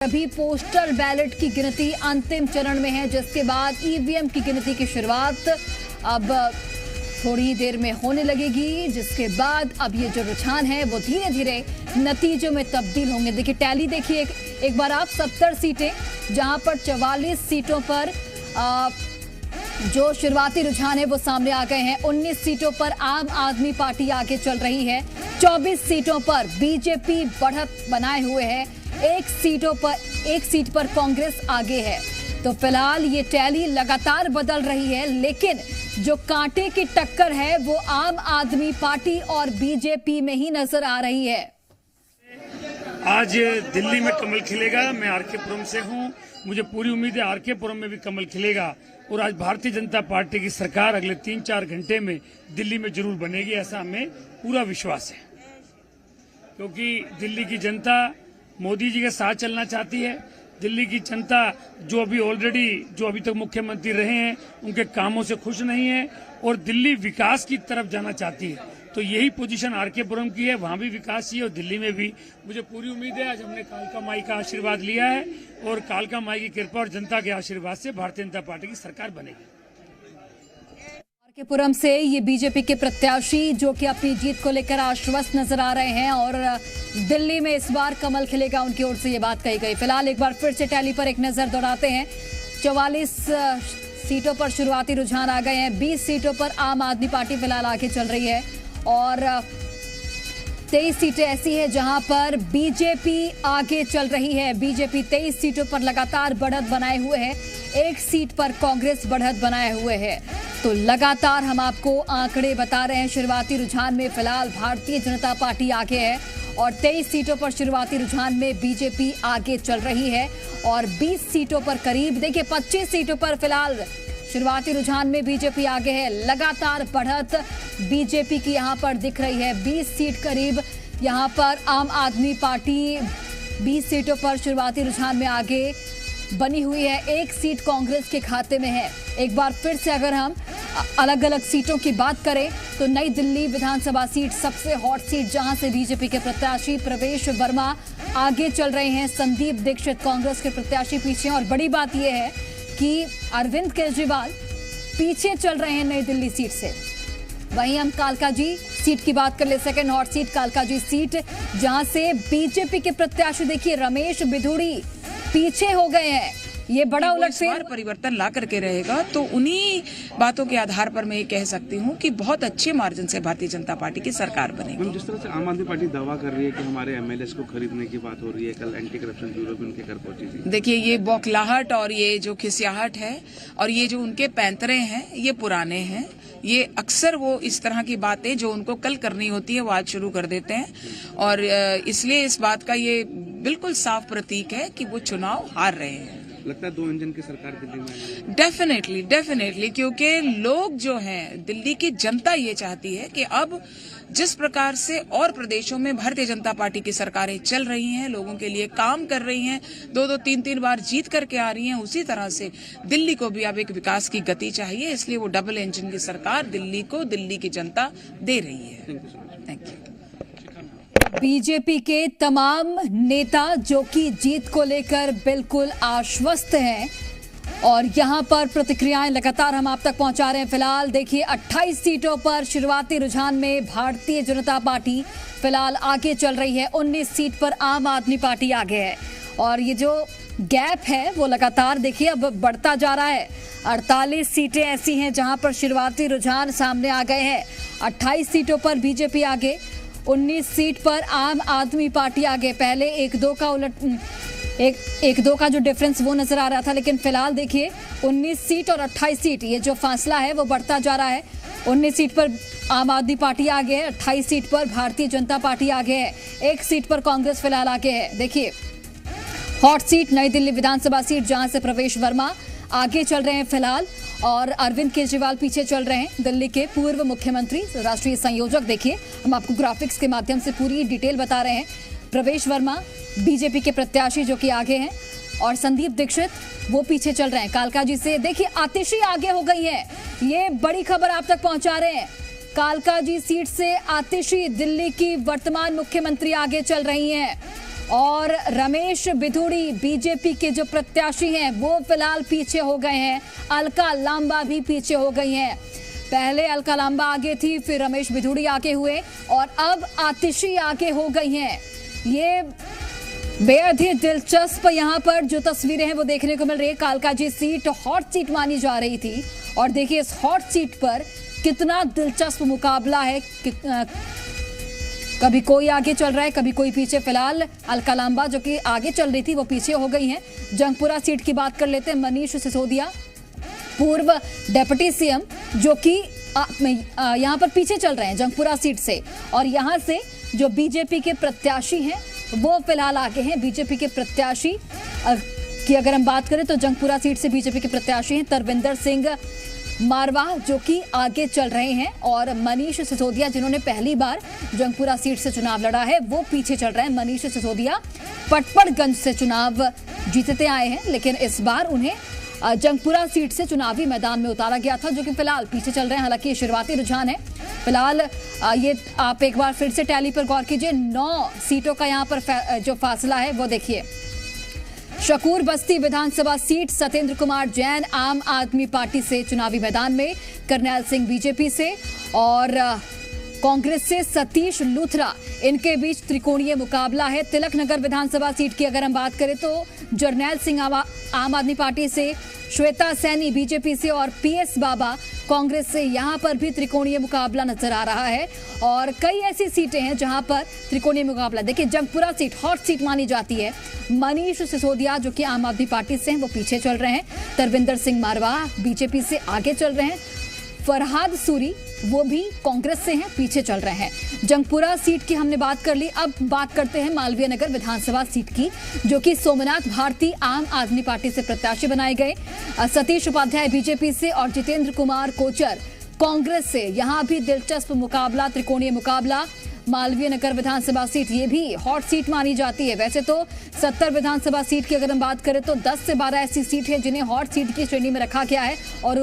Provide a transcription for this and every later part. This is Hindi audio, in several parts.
अभी पोस्टल बैलेट की गिनती अंतिम चरण में है, जिसके बाद ईवीएम की गिनती की शुरुआत अब थोड़ी देर में होने लगेगी, जिसके बाद अब ये जो रुझान है वो धीरे धीरे नतीजों में तब्दील होंगे। देखिए टैली देखिए एक बार आप 70 सीटें, जहां पर 44 सीटों पर जो शुरुआती रुझान है वो सामने आ गए हैं। 19 सीटों पर आम आदमी पार्टी आगे चल रही है, 24 सीटों पर बीजेपी बढ़त बनाए हुए है, एक सीट पर कांग्रेस आगे है। तो फिलहाल ये टैली लगातार बदल रही है, लेकिन जो कांटे की टक्कर है वो आम आदमी पार्टी और बीजेपी में ही नजर आ रही है। आज दिल्ली में कमल खिलेगा। मैं आरके पुरम से हूं, मुझे पूरी उम्मीद है आरके पुरम में भी कमल खिलेगा और आज भारतीय जनता पार्टी की सरकार अगले 3-4 घंटे में दिल्ली में जरूर बनेगी, ऐसा हमें पूरा विश्वास है। क्योंकि दिल्ली की जनता मोदी जी के साथ चलना चाहती है। दिल्ली की जनता जो अभी तक मुख्यमंत्री रहे हैं उनके कामों से खुश नहीं है और दिल्ली विकास की तरफ जाना चाहती है। तो यही पोजीशन आरके पुरम की है, वहां भी विकास चाहिए और दिल्ली में भी। मुझे पूरी उम्मीद है आज हमने कालका माई का आशीर्वाद लिया है और कालका माई की कृपा और जनता के आशीर्वाद से भारतीय जनता पार्टी की सरकार बनेगी। पुरम से ये बीजेपी के प्रत्याशी जो कि अपनी जीत को लेकर आश्वस्त नजर आ रहे हैं और दिल्ली में इस बार कमल खिलेगा, उनकी ओर से ये बात कही गई। फिलहाल एक बार फिर से टैली पर एक नजर दौड़ाते हैं। 44 सीटों पर शुरुआती रुझान आ गए हैं, 20 सीटों पर आम आदमी पार्टी फिलहाल आगे चल रही है और 23 सीटें ऐसी हैं जहां पर बीजेपी आगे चल रही है। बीजेपी 23 सीटों पर लगातार बढ़त बनाए हुए है, एक सीट पर कांग्रेस बढ़त बनाए हुए है। तो लगातार हम आपको आंकड़े बता रहे हैं। शुरुआती रुझान में फिलहाल भारतीय जनता पार्टी आगे है और 23 सीटों पर शुरुआती रुझान में बीजेपी आगे चल रही है और 20 सीटों पर करीब देखिए 25 सीटों पर फिलहाल शुरुआती रुझान में बीजेपी आगे है। लगातार बढ़त बीजेपी की यहां पर दिख रही है। 20 सीट करीब यहां पर आम आदमी पार्टी 20 सीटों पर शुरुआती रुझान में आगे बनी हुई है, एक सीट कांग्रेस के खाते में है। एक बार फिर से अगर हम अलग अलग सीटों की बात करें तो नई दिल्ली विधानसभा सीट सबसे हॉट सीट, जहां से बीजेपी के प्रत्याशी प्रवेश वर्मा आगे चल रहे हैं। संदीप दीक्षित कांग्रेस के प्रत्याशी पीछे, और बड़ी बात यह है कि अरविंद केजरीवाल पीछे चल रहे हैं नई दिल्ली सीट से। वहीं हम कालकाजी सीट की बात कर ले, second hot seat Kalkaji seat, जहां से बीजेपी के प्रत्याशी देखिए रमेश बिधूड़ी पीछे हो गए हैं। ये बड़ा उलटफेर परिवर्तन ला करके रहेगा, तो उन्हीं बातों के आधार पर मैं ये कह सकती हूँ कि बहुत अच्छे मार्जिन से भारतीय जनता पार्टी की सरकार बनेगी। जिस तरह से आम आदमी पार्टी दावा कर रही है कि हमारे एमएलएस को खरीदने की बात हो रही है, कल एंटी करप्शन ब्यूरो भी उनके घर पहुंची थी। देखिए ये बौखलाहट और ये जो खिसियाहट है और ये जो उनके पैंतरे हैं ये पुराने हैं। ये अक्सर वो इस तरह की बातें जो उनको कल करनी होती है वो आज शुरू कर देते हैं और इसलिए इस बात का ये बिल्कुल साफ प्रतीक है कि वो चुनाव हार रहे हैं। लगता है 2 इंजन की सरकार दिल्ली में। डेफिनेटली क्योंकि लोग जो हैं, दिल्ली की जनता ये चाहती है कि अब जिस प्रकार से और प्रदेशों में भारतीय जनता पार्टी की सरकारें चल रही हैं, लोगों के लिए काम कर रही हैं, 2-2, 3-3 बार जीत करके आ रही हैं, उसी तरह से दिल्ली को भी अब एक विकास की गति चाहिए। इसलिए वो डबल इंजन की सरकार दिल्ली को, दिल्ली की जनता दे रही है। Thank you. बीजेपी के तमाम नेता जो कि जीत को लेकर बिल्कुल आश्वस्त हैं और यहां पर प्रतिक्रियाएं लगातार हम आप तक पहुंचा रहे हैं। फिलहाल देखिए 28 सीटों पर शुरुआती रुझान में भारतीय जनता पार्टी फिलहाल आगे चल रही है, 19 सीट पर आम आदमी पार्टी आगे है और ये जो गैप है वो लगातार देखिए अब बढ़ता जा रहा है। 48 सीटें ऐसी हैं जहां पर शुरुआती रुझान सामने आ गए हैं। 28 सीटों पर बीजेपी आगे, 19 सीट पर आम आदमी पार्टी आगे। पहले 1-2 का जो डिफरेंस वो नजर आ रहा था, लेकिन फिलहाल देखिए 19 सीट और 28 सीट, ये जो फासला है वो बढ़ता जा रहा है। 19 सीट पर आम आदमी पार्टी आगे है, 28 सीट पर भारतीय जनता पार्टी आगे है, एक सीट पर कांग्रेस फिलहाल आगे है। देखिए हॉट सीट नई दिल्ली विधानसभा सीट, जहां से प्रवेश वर्मा आगे चल रहे हैं फिलहाल और अरविंद केजरीवाल पीछे चल रहे हैं। दिल्ली के पूर्व मुख्यमंत्री, राष्ट्रीय संयोजक, देखिए हम आपको ग्राफिक्स के माध्यम से पूरी डिटेल बता रहे हैं। प्रवेश वर्मा बीजेपी के प्रत्याशी जो कि आगे हैं और संदीप दीक्षित वो पीछे चल रहे हैं कालकाजी से। देखिए आतिशी आगे हो गई है, ये बड़ी खबर आप तक पहुंचा रहे हैं। कालकाजी सीट से आतिशी दिल्ली की वर्तमान मुख्यमंत्री आगे चल रही हैं और रमेश बिधूड़ी बीजेपी के जो प्रत्याशी हैं वो फिलहाल पीछे हो गए हैं। अलका लांबा भी पीछे हो गई हैं। पहले अलका लांबा आगे थी, फिर रमेश बिधूड़ी आगे हुए और अब आतिशी आगे हो गई हैं। ये बेहद ही दिलचस्प यहाँ पर जो तस्वीरें हैं वो देखने को मिल रही है। कालकाजी सीट हॉट सीट मानी जा रही थी और देखिए इस हॉट सीट पर कितना दिलचस्प मुकाबला है। कभी कोई आगे चल रहा है, कभी कोई पीछे। फिलहाल अलका लांबा जो कि आगे चल रही थी वो पीछे हो गई हैं। जंगपुरा सीट की बात कर लेते हैं। मनीष सिसोदिया पूर्व डिप्टी सीएम जो कि यहाँ पर पीछे चल रहे हैं जंगपुरा सीट से, और यहाँ से जो बीजेपी के प्रत्याशी हैं वो फिलहाल आगे हैं। बीजेपी के प्रत्याशी की अगर हम बात करें तो जंगपुरा सीट से बीजेपी के प्रत्याशी हैं तरविंदर सिंह मारवा जो कि आगे चल रहे हैं, और मनीष सिसोदिया जिन्होंने पहली बार जंगपुरा सीट से चुनाव लड़ा है वो पीछे चल रहे हैं। मनीष सिसोदिया पटपड़गंज से चुनाव जीतते आए हैं, लेकिन इस बार उन्हें जंगपुरा सीट से चुनावी मैदान में उतारा गया था, जो कि फिलहाल पीछे चल रहे हैं। हालांकि ये शुरुआती रुझान है। फिलहाल ये आप एक बार फिर से टैली पर गौर कीजिए। 9 सीटों का यहाँ पर जो फासला है वो देखिए। शकूर बस्ती विधानसभा सीट सत्येंद्र कुमार जैन आम आदमी पार्टी से चुनावी मैदान में, करनैल सिंह बीजेपी से और कांग्रेस से सतीश लूथरा, इनके बीच त्रिकोणीय मुकाबला है। तिलक नगर विधानसभा सीट की अगर हम बात करें तो जरनैल सिंह आम आदमी पार्टी से, श्वेता सैनी बीजेपी से और पीएस बाबा कांग्रेस से, यहां पर भी त्रिकोणीय मुकाबला नजर आ रहा है। और कई ऐसी सीटें हैं जहां पर त्रिकोणीय मुकाबला। देखिए जंगपुरा सीट हॉट सीट मानी जाती है। मनीष सिसोदिया जो कि आम आदमी पार्टी से हैं वो पीछे चल रहे हैं। तरविंदर सिंह मारवा बीजेपी से आगे चल रहे हैं। फरहाद सूरी वो भी कांग्रेस से हैं, पीछे चल रहे हैं। जंगपुरा सीट की हमने बात कर ली। अब बात करते हैं मालवीय नगर विधानसभा सीट की, जो कि सोमनाथ भारती आम आदमी पार्टी से प्रत्याशी बनाए गए। सतीश उपाध्याय बीजेपी से और जितेंद्र कुमार कोचर कांग्रेस से। यहां भी दिलचस्प मुकाबला, त्रिकोणीय मुकाबला। मालवीय नगर विधानसभा सीट ये भी हॉट सीट मानी जाती है। वैसे तो 70 विधानसभा सीट की अगर हम बात करें तो 10 से 12 ऐसी सीट है जिन्हें हॉट सीट की श्रेणी में रखा गया है, और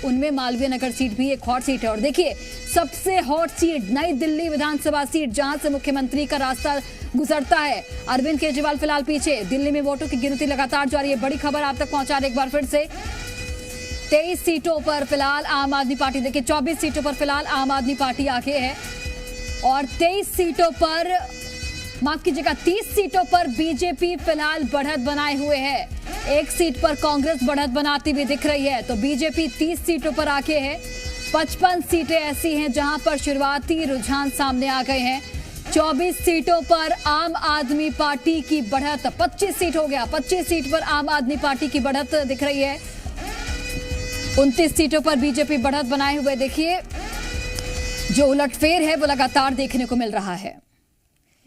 उनमें मालवीय नगर सीट भी एक हॉट सीट है। और देखिए सबसे हॉट सीट नई दिल्ली विधानसभा सीट, जहां से मुख्यमंत्री का रास्ता गुजरता है। अरविंद केजरीवाल फिलहाल पीछे। दिल्ली में वोटों की गिनती लगातार जारी है। बड़ी खबर आप तक पहुंचा रहे एक बार फिर से। 23 सीटों पर फिलहाल आम आदमी पार्टी, देखिए 24 सीटों पर फिलहाल आम आदमी पार्टी आगे है, और 23 सीटों पर, माफ कीजिएगा 30 सीटों पर बीजेपी फिलहाल बढ़त बनाए हुए है। एक सीट पर कांग्रेस बढ़त बनाती हुई दिख रही है। तो बीजेपी 30 सीटों पर आगे है। 55 सीटें ऐसी हैं जहां पर शुरुआती रुझान सामने आ गए हैं। 24 सीटों पर आम आदमी पार्टी की बढ़त, 25 सीट हो गया, 25 सीट पर आम आदमी पार्टी की बढ़त दिख रही है। 29 सीटों पर बीजेपी बढ़त बनाए हुए। देखिए जो उलटफेर है वो लगातार देखने को मिल रहा है।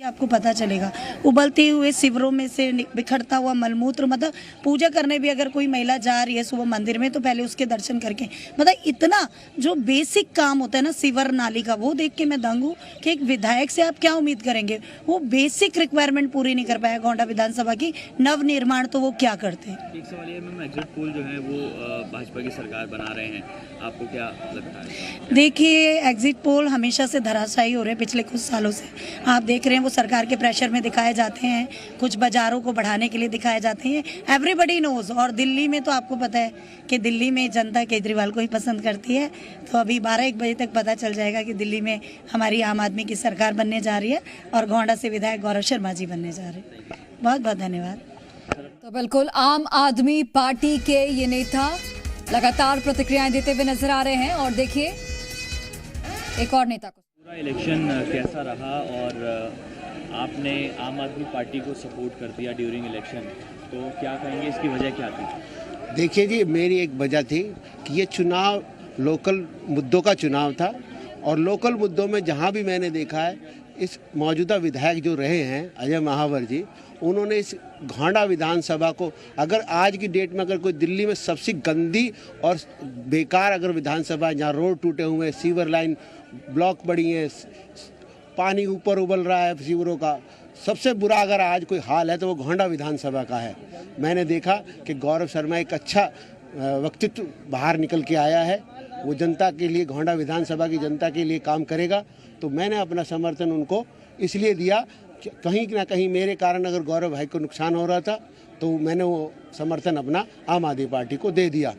आपको पता चलेगा उबलते हुए शिविरों में से बिखरता हुआ मलमूत्र, मतलब पूजा करने भी अगर कोई महिला जा रही है सुबह मंदिर में तो पहले उसके दर्शन करके, मतलब इतना जो बेसिक काम होता है ना शिविर नाली का, वो देख के मैं दंग हूँ कि एक विधायक से आप क्या उम्मीद करेंगे। वो बेसिक रिक्वायरमेंट पूरी नहीं कर पाया गोंडा विधानसभा की, नव निर्माण तो वो क्या करते हैं। एक सवाल ये मैम, एग्जिट पोल जो है वो भाजपा की सरकार बना रहे हैं, आपको क्या लगता है? देखिए एग्जिट पोल हमेशा से धराशायी हो रहे हैं पिछले कुछ सालों से। आप देख रहे हैं वो सरकार के प्रेशर में दिखाए जाते हैं, कुछ बाजारों को बढ़ाने के लिए दिखाए जाते हैं। Everybody knows. और दिल्ली में तो आपको पता है कि दिल्ली में जनता केजरीवाल को ही पसंद करती है। तो अभी 12-1 बजे तक पता चल जाएगा कि दिल्ली में हमारी आम आदमी की सरकार बनने जा रही है और गोंडा से विधायक गौरव शर्मा जी बनने जा रहे हैं। बहुत बहुत धन्यवाद। तो बिल्कुल आम आदमी पार्टी के ये नेता लगातार प्रतिक्रियाएं देते हुए नजर आ रहे हैं। और देखिए एक और नेता को, पूरा इलेक्शन कैसा रहा और आपने आम आदमी पार्टी को सपोर्ट कर दिया ड्यूरिंग इलेक्शन, तो क्या कहेंगे इसकी वजह क्या थी? देखिए जी, मेरी एक वजह थी कि ये चुनाव लोकल मुद्दों का चुनाव था, और लोकल मुद्दों में जहां भी मैंने देखा है, इस मौजूदा विधायक जो रहे हैं अजय महावर जी, उन्होंने इस गोंडा विधानसभा को, अगर आज की डेट में अगर कोई दिल्ली में सबसे गंदी और बेकार अगर विधानसभा है, जहाँ रोड टूटे हुए हैं, सीवर लाइन ब्लॉक पड़ी है, पानी ऊपर उबल रहा है सीवरों का, सबसे बुरा अगर आज कोई हाल है तो वो गोंडा विधानसभा का है। मैंने देखा कि गौरव शर्मा एक अच्छा व्यक्तित्व बाहर निकल के आया है, वो जनता के लिए, गोंडा विधानसभा की जनता के लिए काम करेगा। तो मैंने अपना समर्थन उनको इसलिए दिया कहीं ना कहीं मेरे कारण अगर गौरव भाई को नुकसान हो रहा था तो मैंने वो समर्थन अपना आम आदमी पार्टी को दे दिया।